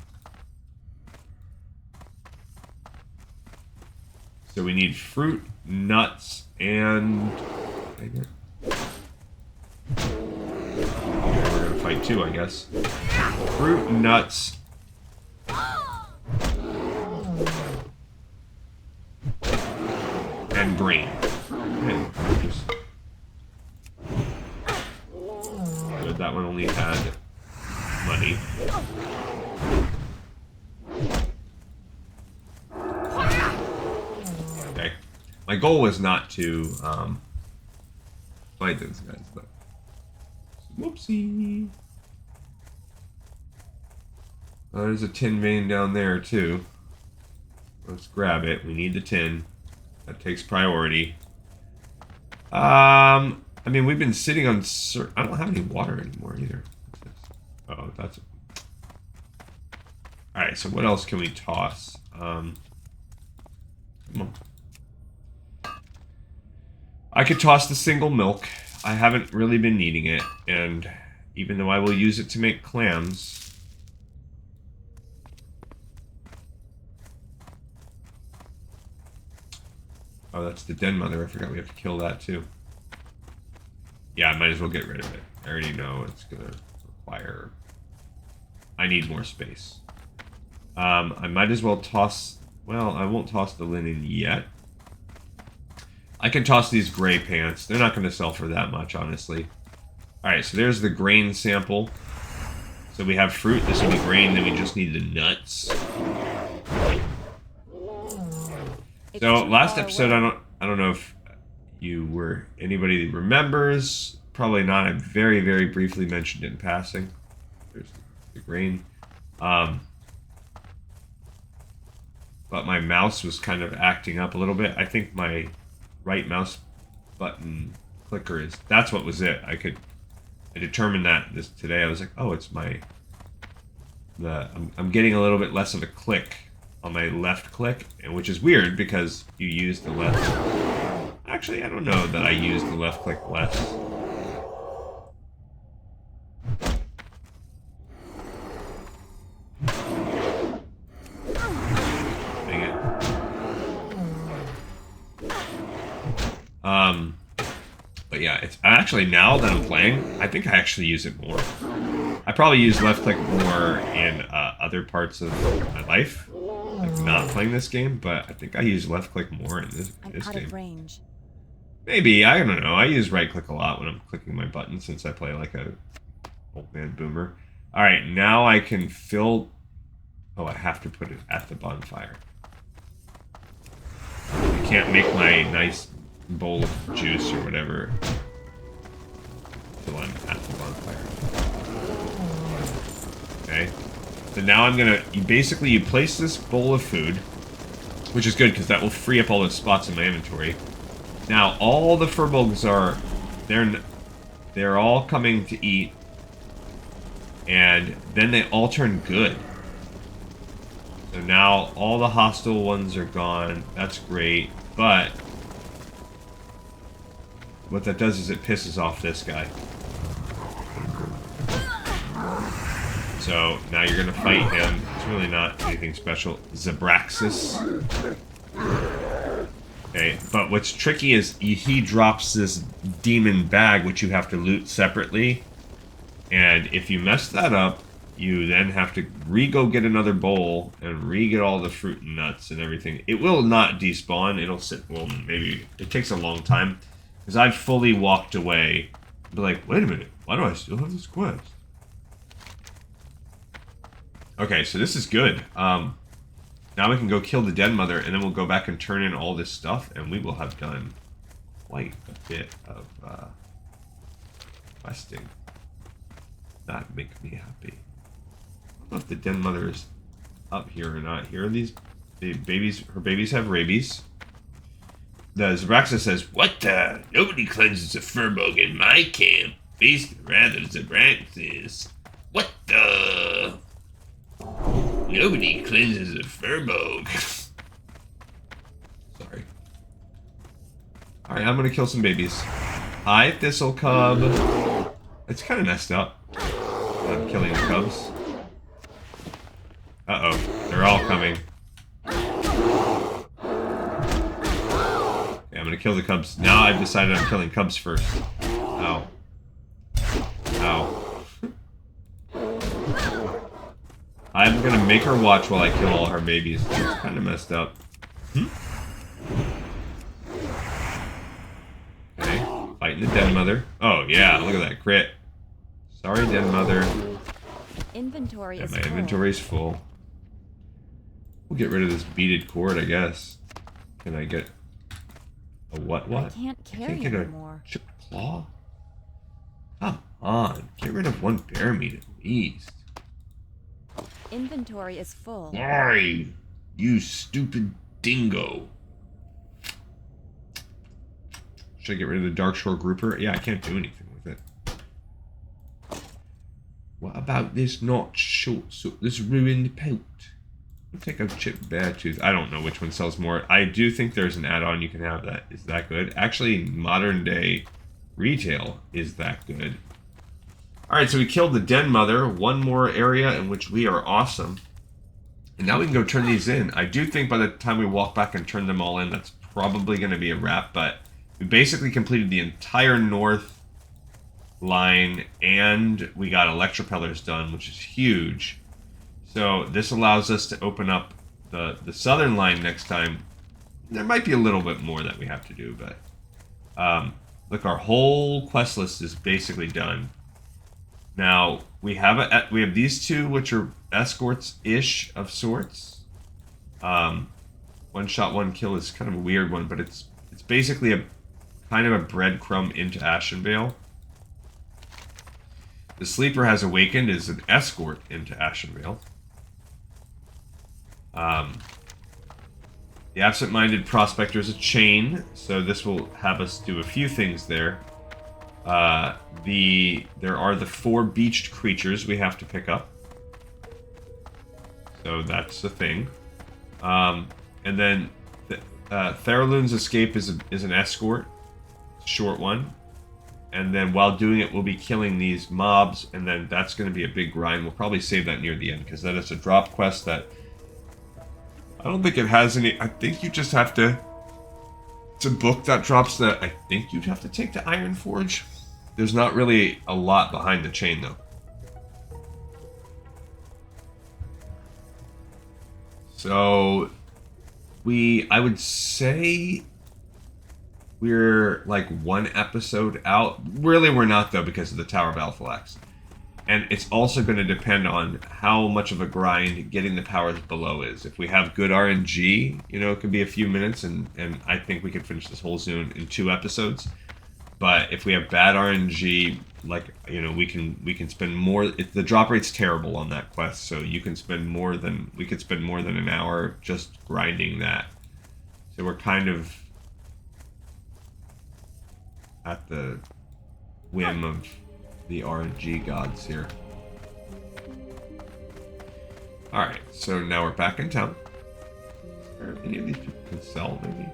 So we need fruit, nuts, and... We're gonna fight too, I guess. Fruit, nuts... and grain. Good, that one only had money. Okay. My goal was not to fight those guys, but whoopsie. There's a tin vein down there too. Let's grab it. We need the tin. That takes priority. I mean, we've been sitting on... I don't have any water anymore either. Oh, that's... Alright, so what else can we toss? Come on. I could toss the single milk. I haven't really been needing it, and even though I will use it to make clams... Oh, that's the den mother. I forgot we have to kill that too. Yeah, I might as well get rid of it. I already know it's gonna require... I need more space. I might as well toss... Well, I won't toss the linen yet. I can toss these gray pants. They're not gonna sell for that much, honestly. Alright, so there's the grain sample. So we have fruit. This will be grain. Then we just need the nuts. So last episode, I don't know if you were anybody that remembers. Probably not. I very, very briefly mentioned it in passing. There's the grain. But my mouse was kind of acting up a little bit. I think my right mouse button clicker is... That's what was it. I determined that today. I was like, oh, it's I'm getting a little bit less of a click on my left click, and which is weird because you use the left... Actually, I don't know that I use the left click less. Dang it. But yeah, it's actually, now that I'm playing, I think I actually use it more. I probably use left click more in other parts of my life. Like not playing this game, but I think I use left click more in this game. Range. Maybe, I don't know. I use right click a lot when I'm clicking my button since I play like a old man boomer. Alright, now I can fill... Oh, I have to put it at the bonfire. I can't make my nice bowl of juice or whatever until I'm at the bonfire. Okay. So now I'm gonna... You place this bowl of food, which is good because that will free up all those spots in my inventory. Now, all the furbolgs are... They're all coming to eat. And then they all turn good. So now all the hostile ones are gone. That's great. But what that does is it pisses off this guy. So now you're gonna fight him. It's really not anything special. Zabraxis. Okay, but what's tricky is he drops this demon bag, which you have to loot separately. And if you mess that up, you then have to re-go get another bowl and re-get all the fruit and nuts and everything. It will not despawn. It'll sit, well, maybe it takes a long time because I've fully walked away. Be like, wait a minute, why do I still have this quest? Okay, so this is good. Now we can go kill the Den Mother, and then we'll go back and turn in all this stuff, and we will have done quite a bit of questing. That makes me happy. I don't know if the Den Mother is up here or not. Here are these babies. Her babies have rabies. The Zabraxa says, "What the? Nobody cleanses a furbog in my camp. Face the wrath of Zabraxis. What the? Nobody cleanses a furbog." Sorry. Alright, I'm gonna kill some babies. Hi, Thistle Cub. It's kind of messed up. I'm killing the cubs. Uh-oh. They're all coming. Okay, I'm gonna kill the cubs. Now I've decided I'm killing cubs first. Ow. Ow. I'm gonna make her watch while I kill all her babies. It's kind of messed up. Okay, fighting the Den Mother. Oh yeah, look at that crit. Sorry, Den Mother. Inventory Yeah, is my full. inventory's full. We'll get rid of this beaded cord, I guess. Can I get a what? I can't carry get anymore. a chipped claw? Come on, get rid of one bear meat at least. Inventory is full. Why, you stupid dingo? Should I get rid of the Darkshore grouper? Yeah, I can't do anything with it. What about this not short, this ruined pelt? I'll take a chipped bear tooth. I don't know which one sells more. I do think there's an add-on you can have that is that good. Actually, modern day retail is that good. Alright, so we killed the Den Mother. One more area in which we are awesome. And now we can go turn these in. I do think by the time we walk back and turn them all in, that's probably going to be a wrap. But we basically completed the entire north line, and we got Electropellers done, which is huge. So this allows us to open up the southern line next time. There might be a little bit more that we have to do, but look, our whole quest list is basically done. Now we have these two, which are escorts-ish of sorts. One shot, one kill is kind of a weird one, but it's basically a kind of a breadcrumb into Ashenvale. The Sleeper Has Awakened is an escort into Ashenvale. The Absent-Minded Prospector is a chain, so this will have us do a few things there. There are the 4 beached creatures we have to pick up. So that's the thing. And then Tharnariun's Escape is an escort. Short one. And then while doing it, we'll be killing these mobs, and then that's going to be a big grind. We'll probably save that near the end, because that is a drop quest that I don't think it has any. I think you just have to. It's a book that drops that I think you'd have to take to Ironforge. There's not really a lot behind the chain, though. So, I would say we're like 1 episode out. Really, we're not, though, because of the Tower of Althalaxx. And it's also going to depend on how much of a grind getting the powers below is. If we have good RNG, it could be a few minutes, and I think we could finish this whole zone in 2 episodes. But if we have bad RNG, we can spend more. The drop rate's terrible on that quest, so we could spend more than an hour just grinding that. So we're kind of at the whim of the RNG gods here. Alright, so now we're back in town. Is there any of these people can sell, maybe?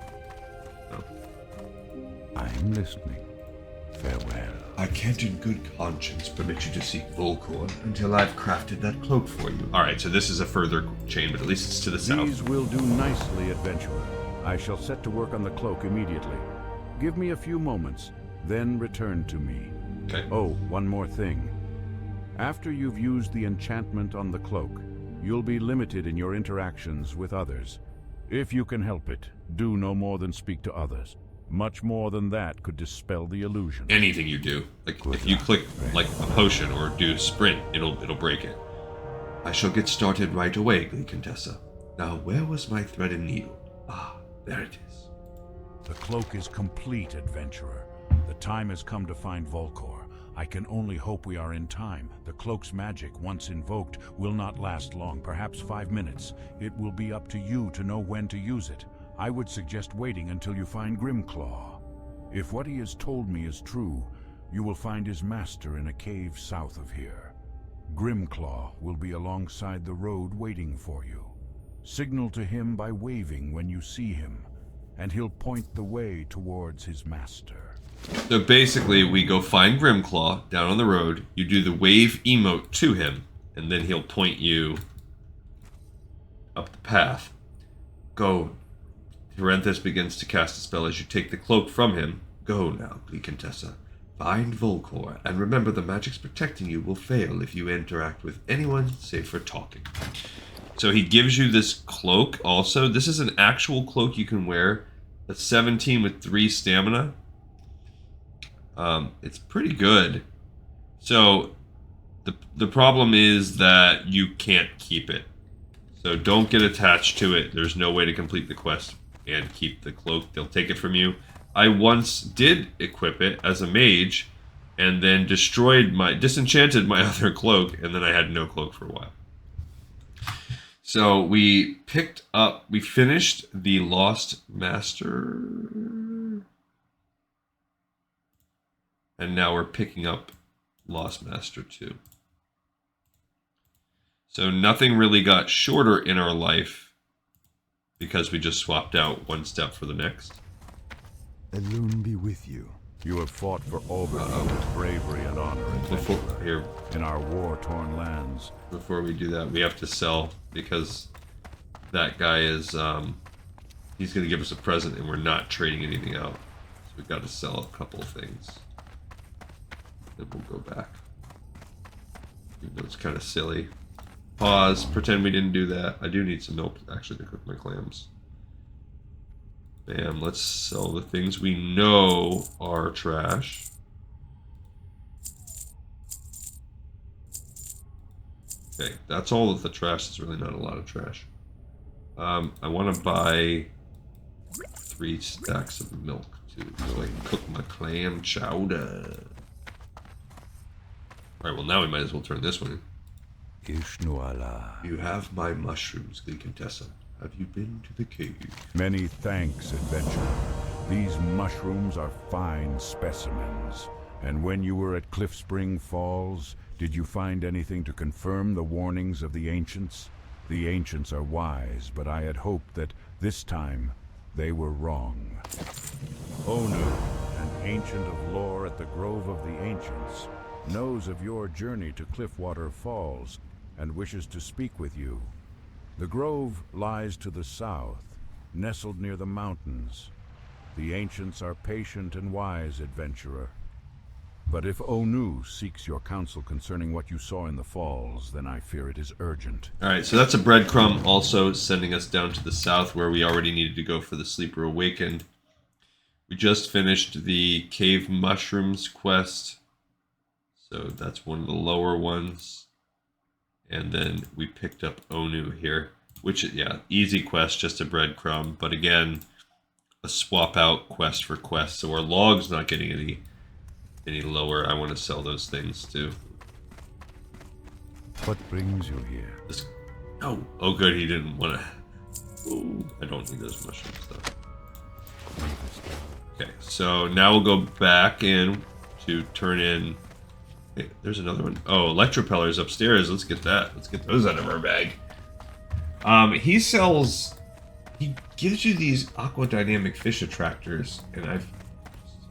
No. I'm listening. Farewell. I can't in good conscience permit you to seek Volcorn until I've crafted that cloak for you. Alright, so this is a further chain, but at least it's to the south. These will do nicely, adventurer. I shall set to work on the cloak immediately. Give me a few moments, then return to me. Okay. Oh, one more thing. After you've used the enchantment on the cloak, you'll be limited in your interactions with others. If you can help it, do no more than speak to others. Much more than that could dispel the illusion. Anything you do, like if you click like a potion or do sprint, it'll break it. I shall get started right away, Contessa. Now, where was my thread and needle? Ah, there it is. The cloak is complete, adventurer. The time has come to find Volcor. I can only hope we are in time. The cloak's magic, once invoked, will not last long, perhaps 5 minutes. It will be up to you to know when to use it. I would suggest waiting until you find Grimclaw. If what he has told me is true, you will find his master in a cave south of here. Grimclaw will be alongside the road waiting for you. Signal to him by waving when you see him, and he'll point the way towards his master. So basically, we go find Grimclaw down on the road, you do the wave emote to him, and then he'll point you up the path. Go. Terenthus begins to cast a spell as you take the cloak from him. Go now, Contessa. Find Volcor, and remember the magics protecting you will fail if you interact with anyone save for talking. So he gives you this cloak also. This is an actual cloak you can wear. That's 17 with 3 stamina. It's pretty good. So the problem is that you can't keep it. So don't get attached to it. There's no way to complete the quest and keep the cloak. They'll take it from you. I once did equip it as a mage and then disenchanted my other cloak, and then I had no cloak for a while. So we finished the Lost Master, and now we're picking up Lost Master 2. So nothing really got shorter in our life because we just swapped out one step for the next. Elune be with you. You have fought for Albany with bravery and honor, adventurer, in our war-torn lands. Before we do that, we have to sell, because that guy is, he's going to give us a present and we're not trading anything out. So we've got to sell a couple of things. Then we'll go back. Even though it's kind of silly. Pause, pretend we didn't do that. I do need some milk, actually, to cook my clams. Bam, let's sell the things we know are trash. Okay, that's all of the trash. It's really not a lot of trash. I want to buy 3 stacks of milk too, so I can cook my clam chowder. Alright, well now we might as well turn this one in. You have my mushrooms, Contessa. Have you been to the cave? Many thanks, adventurer. These mushrooms are fine specimens. And when you were at Cliff Spring Falls, did you find anything to confirm the warnings of the ancients? The ancients are wise, but I had hoped that this time they were wrong. Onu, an ancient of lore at the Grove of the Ancients, knows of your journey to Cliffwater Falls and wishes to speak with you. The grove lies to the south, nestled near the mountains. The ancients are patient and wise, adventurer. But if Onu seeks your counsel concerning what you saw in the falls, then I fear it is urgent. Alright, so that's a breadcrumb also sending us down to the south where we already needed to go for the Sleeper Awakened. We just finished the Cave Mushrooms quest. So that's one of the lower ones. And then we picked up Onu here. Which, yeah, easy quest, just a breadcrumb. But again, a swap out quest for quest. So our log's not getting any lower. I want to sell those things too. What brings you here? Oh good, he didn't want to. Ooh, I don't need those mushrooms though. Okay, so now we'll go back in to turn in. Hey, there's another one. Oh, Electropellers upstairs. Let's get that. Let's get those out of our bag. He gives you these aquadynamic fish attractors, and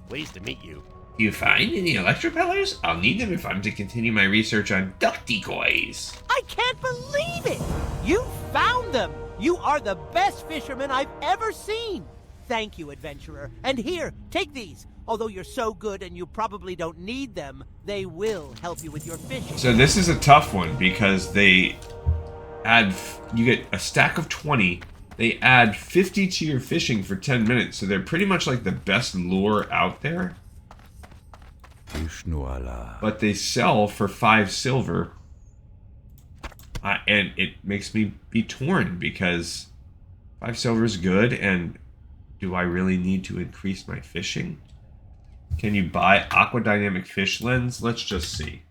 Pleased to meet you. Do you find any Electropellers? I'll need them if I'm to continue my research on duck decoys. I can't believe it! You found them! You are the best fisherman I've ever seen! Thank you, adventurer. And here, take these. Although you're so good and you probably don't need them, they will help you with your fishing. So this is a tough one because they add, you get a stack of 20. They add 50 to your fishing for 10 minutes. So they're pretty much like the best lure out there. But they sell for 5 silver. And it makes me be torn because 5 silver is good. And do I really need to increase my fishing? Can you buy aquadynamic fish lens? Let's just see.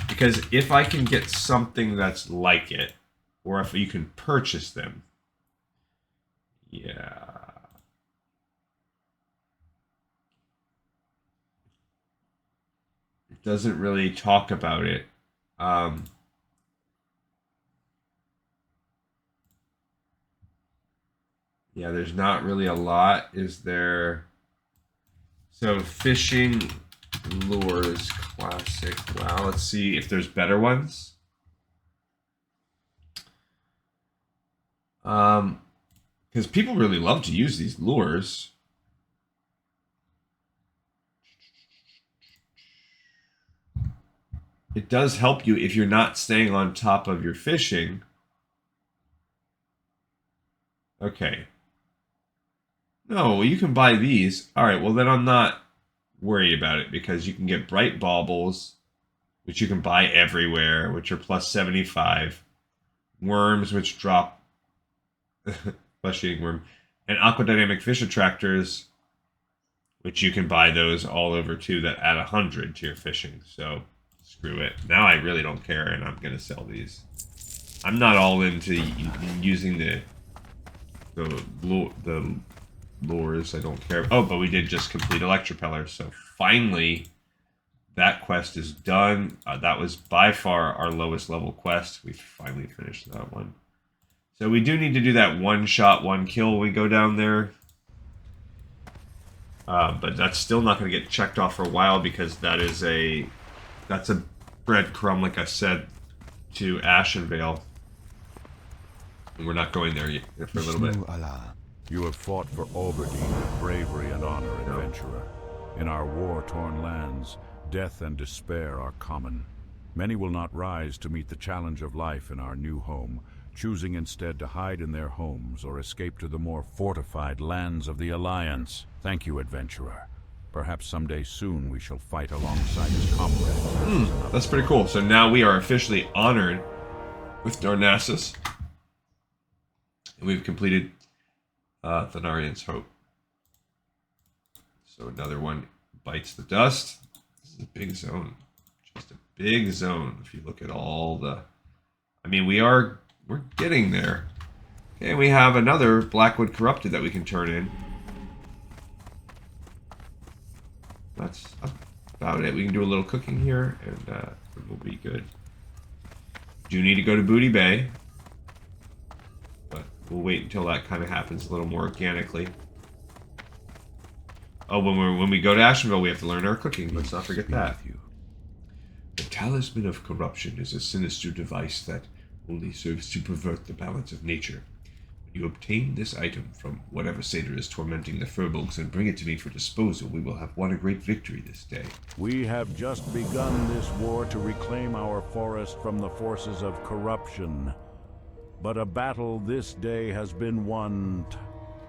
Because if I can get something that's like it, or if you can purchase them, yeah. It doesn't really talk about it. Yeah, there's not really a lot. Is there? So fishing lures, classic. Wow, let's see if there's better ones. Because people really love to use these lures. It does help you if you're not staying on top of your fishing. Okay. No, you can buy these. All right, well then I'm not worried about it because you can get bright baubles, which you can buy everywhere, which are plus 75. Worms, which drop flesh-eating worm, and aquadynamic fish attractors, which you can buy those all over too, that add 100 to your fishing. So screw it. Now I really don't care, and I'm gonna sell these. I'm not all into using the lures. I don't care. Oh, but we did just complete Electropellers, so finally that quest is done. That was by far our lowest level quest. We finally finished that one. So we do need to do that one shot, one kill when we go down there. But that's still not going to get checked off for a while because that's a breadcrumb, like I said, to Ashenvale. And we're not going there yet for a little bit. You have fought for Alberdine with bravery and honor, adventurer. In our war-torn lands, death and despair are common. Many will not rise to meet the challenge of life in our new home, choosing instead to hide in their homes or escape to the more fortified lands of the Alliance. Thank you, adventurer. Perhaps someday soon we shall fight alongside his comrades. That's pretty cool. So now we are officially honored with Darnassus. And we've completed Tharnariun's Hope. So another one bites the dust. This is a big zone. Just a big zone. If you look at all the... I mean, we're getting there. Okay, we have another Blackwood Corrupted that we can turn in. That's about it. We can do a little cooking here, and we'll be good. Do need to go to Booty Bay. But we'll wait until that kind of happens a little more organically. Oh, when we go to Ashenville, we have to learn our cooking. Let's not forget that. The Talisman of Corruption is a sinister device that only serves to pervert the balance of nature. When you obtain this item from whatever satyr is tormenting the Furbolgs and bring it to me for disposal, we will have won a great victory this day. We have just begun this war to reclaim our forest from the forces of corruption. But a battle this day has been won.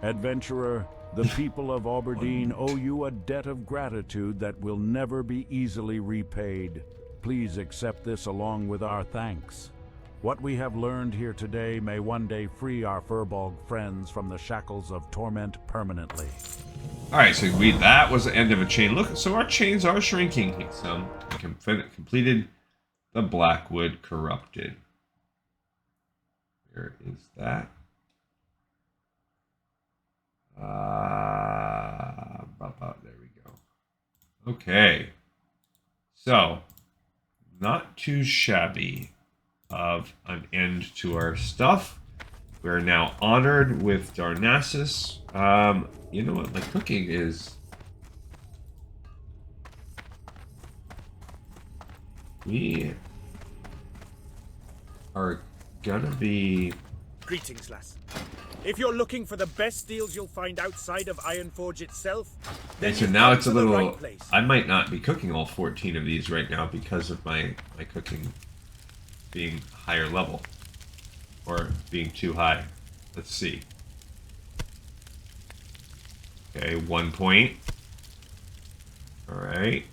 Adventurer, the people of Alberdine owe you a debt of gratitude that will never be easily repaid. Please accept this along with our thanks. What we have learned here today may one day free our Furbolg friends from the shackles of torment permanently. Alright, so that was the end of a chain. Look, so our chains are shrinking. We completed the Blackwood Corrupted. Where is that? There we go. Okay. So, not too shabby of an end to our stuff. We're now honored with Darnassus. You know what? My cooking is... We are gonna be... Greetings, lass. If you're looking for the best deals you'll find outside of Ironforge itself, then Okay, so you've now come it's a to the little... right place. I might not be cooking all 14 of these right now because of my cooking being higher level. Or being too high. Let's see. Okay, 1 point. Alright.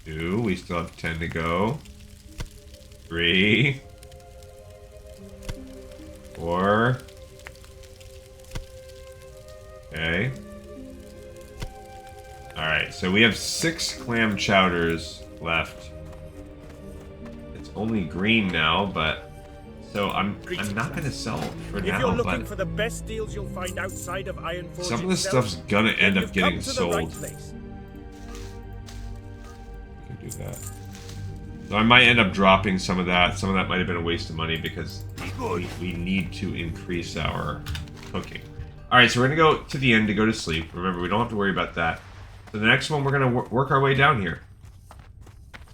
2, we still have 10 to go. 3. 4. Okay. Alright, so we have 6 clam chowders left. It's only green now, but... So I'm not going to sell for If now, you're looking but... for the best deals you'll find outside of Ironforge Some of this itself, stuff's gonna end then up you've getting come to the sold. right place. Can do that. So I might end up dropping some of that. Some of that might have been a waste of money because we need to increase our cooking. Alright, so we're going to go to the end to go to sleep. Remember, we don't have to worry about that. So the next one, we're going to work our way down here.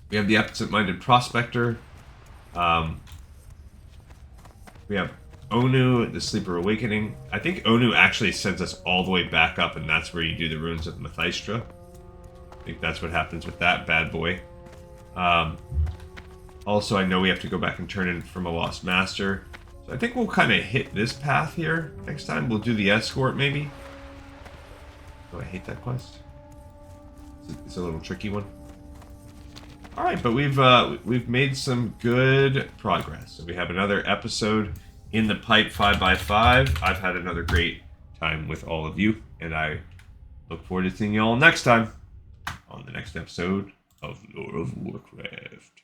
We have the Absent-Minded Prospector. We have Onu, the Sleeper Awakening. I think Onu actually sends us all the way back up, and that's where you do the Runes of Methystra. I think that's what happens with that bad boy. Also, I know we have to go back and turn in from a Lost Master. So I think we'll kind of hit this path here. Next time, we'll do the Escort, maybe. Oh, I hate that quest. It's a little tricky one. Alright, but we've made some good progress. So we have another episode in the pipe 5x5. I've had another great time with all of you, and I look forward to seeing you all next time on the next episode of Lore of Warcraft.